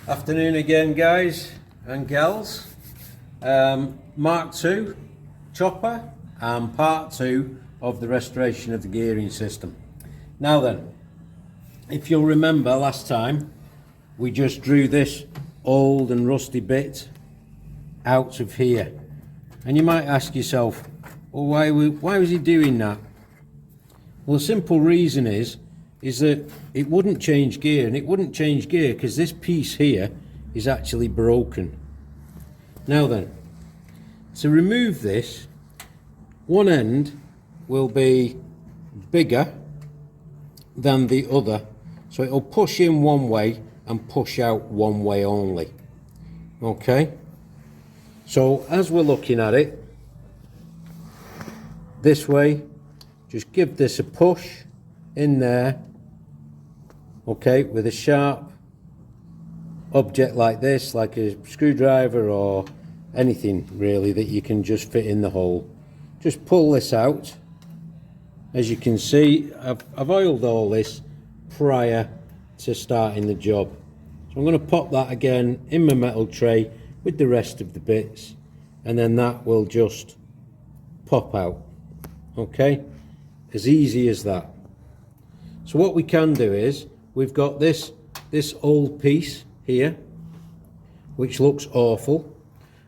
Afternoon again, guys and gals. Mk2 chopper and part 2 of the restoration of the gearing system. Now then, if you'll remember last time we just drew this old and rusty bit out of here, and you might ask yourself, well, why was he doing that? Well, the simple reason is that it wouldn't change gear, and it wouldn't change gear because this piece here is actually broken. Now then, to remove this, one end will be bigger than the other, so it'll push in one way and push out one way only. Okay, so as we're looking at it this way, just give this a push in there, okay, with a sharp object like this, like a screwdriver or anything really that you can just fit in the hole. Just pull this out. As you can see, I've oiled all this prior to starting the job, so I'm going to pop that again in my metal tray with the rest of the bits, and then that will just pop out. Okay, as easy as that. So what we can do is, we've got this old piece here which looks awful,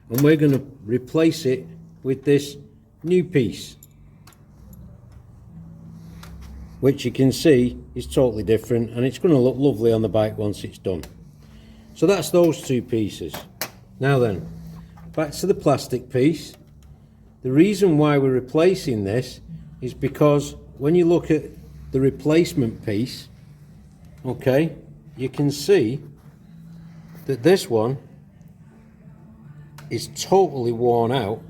and we're going to replace it with this new piece, which you can see is totally different, and it's going to look lovely on the bike once it's done. So that's those two pieces. Now then, back to the plastic piece. The reason why we're replacing this is because when you look at the replacement piece, okay, you can see that this one is totally worn out,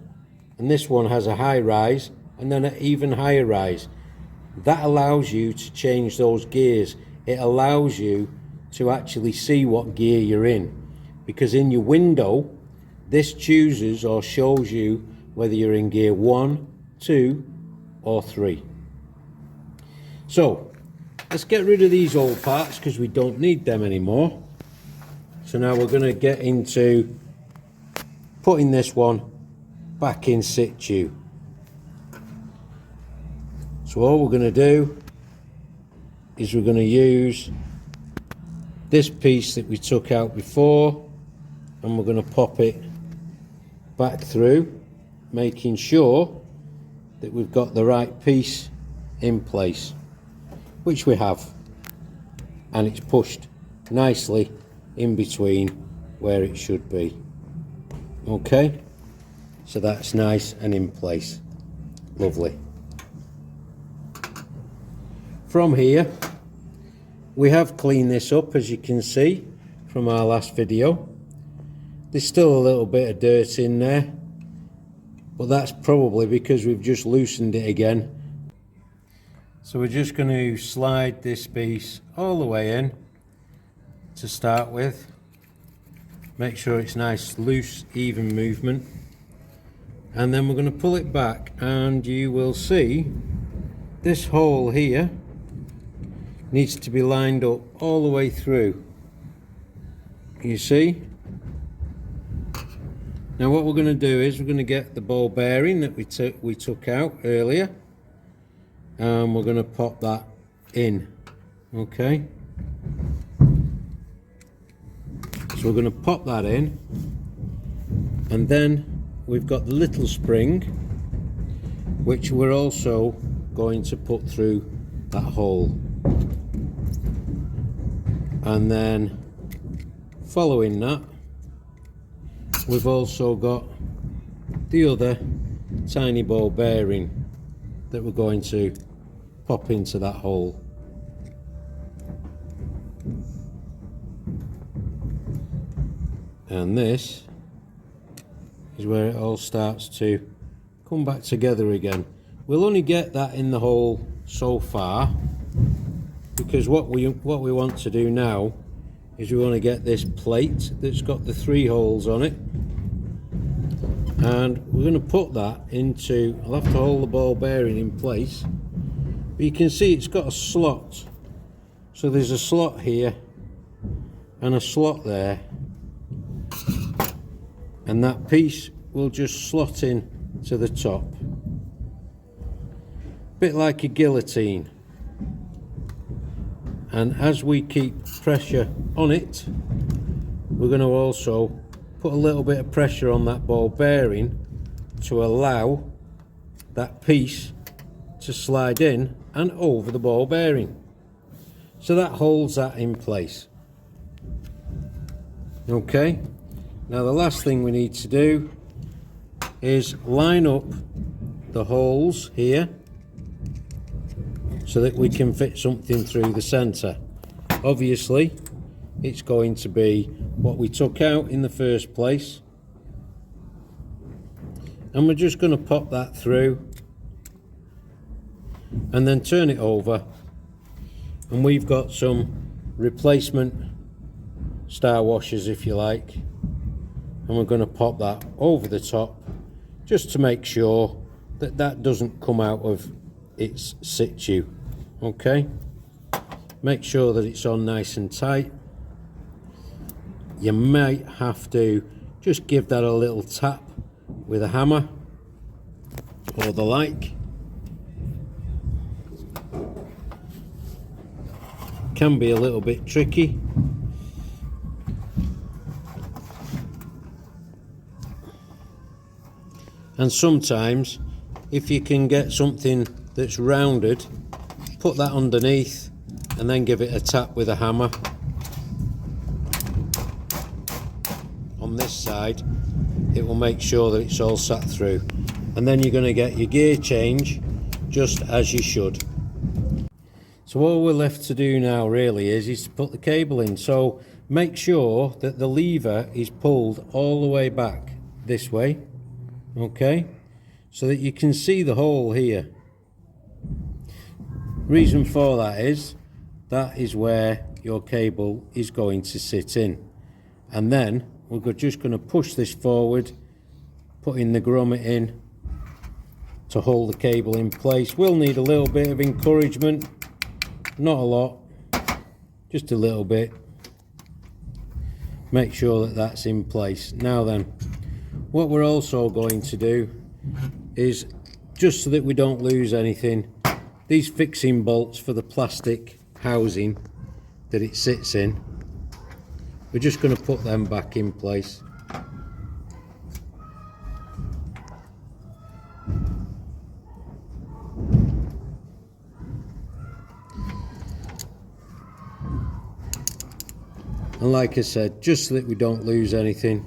and this one has a high rise and then an even higher rise. That allows you to change those gears. It allows you to actually see what gear you're in, because in your window this chooses or shows you whether you're in gear 1, 2 or 3. So let's get rid of these old parts because we don't need them anymore. So now we're going to get into putting this one back in situ. So all we're going to do is we're going to use this piece that we took out before, and we're going to pop it back through, making sure that we've got the right piece in place, which we have, and it's pushed nicely in between where it should be. Okay, so that's nice and in place. Lovely. From here we have cleaned this up, as you can see from our last video. There's still a little bit of dirt in there, but that's probably because we've just loosened it again. So we're just going to slide this piece all the way in to start with. Make sure it's nice, loose, even movement, and then we're going to pull it back, and you will see this hole here needs to be lined up all the way through. You see? Now what we're going to do is we're going to get the ball bearing that we took out earlier, and we're going to pop that in. Okay, so we're going to pop that in, and then we've got the little spring which we're also going to put through that hole, and then following that we've also got the other tiny ball bearing that we're going to pop into that hole. And this is where it all starts to come back together again. We'll only get that in the hole so far, because what we want to do now is we want to get this plate that's got the 3 holes on it, and we're going to put that into, I'll have to hold the ball bearing in place, but you can see it's got a slot. So there's a slot here and a slot there, and that piece will just slot in to the top, bit like a guillotine. And as we keep pressure on it, we're going to also put a little bit of pressure on that ball bearing to allow that piece to slide in and over the ball bearing, so that holds that in place. Okay, now the last thing we need to do is line up the holes here so that we can fit something through the center. Obviously it's going to be what we took out in the first place, and we're just going to pop that through and then turn it over, and we've got some replacement star washers, if you like, and we're going to pop that over the top just to make sure that that doesn't come out of its situ. Okay, make sure that it's on nice and tight. You might have to just give that a little tap with a hammer or the like. Can be a little bit tricky. And sometimes if you can get something that's rounded, put that underneath and then give it a tap with a hammer on this side. It will make sure that it's all sat through, and then you're going to get your gear change just as you should. So all we're left to do now really is to put the cable in. So make sure that the lever is pulled all the way back this way, okay, so that you can see the hole here. Reason for that is where your cable is going to sit in, and then we're just going to push this forward, putting the grommet in to hold the cable in place. We'll need a little bit of encouragement, not a lot, just a little bit. Make sure that that's in place. Now then, what we're also going to do is, just so that we don't lose anything, these fixing bolts for the plastic housing that it sits in, we're just going to put them back in place. And like I said, just so that we don't lose anything,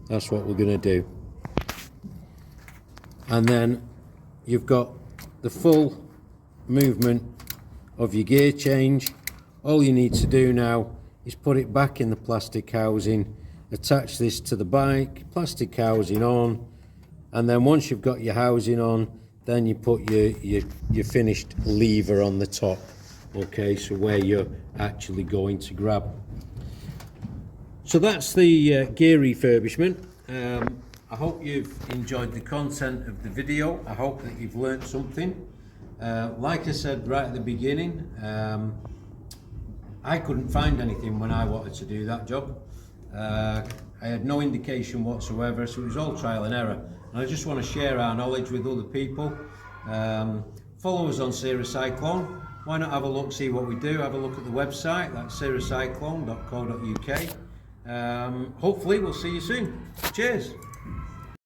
that's what we're going to do. And then you've got the full movement of your gear change. All you need to do now is put it back in the plastic housing, attach this to the bike, plastic housing on, and then once you've got your housing on, then you put your finished lever on the top, okay, so where you're actually going to grab. So that's the gear refurbishment. I hope you've enjoyed the content of the video. I hope that you've learned something. Like I said right at the beginning, I couldn't find anything when I wanted to do that job. I had no indication whatsoever, so it was all trial and error. And I just want to share our knowledge with other people. Follow us on Sierra Cyclone. Why not have a look, see what we do? Have a look at the website, that's sierracyclone.co.uk. Hopefully we'll see you soon. Cheers.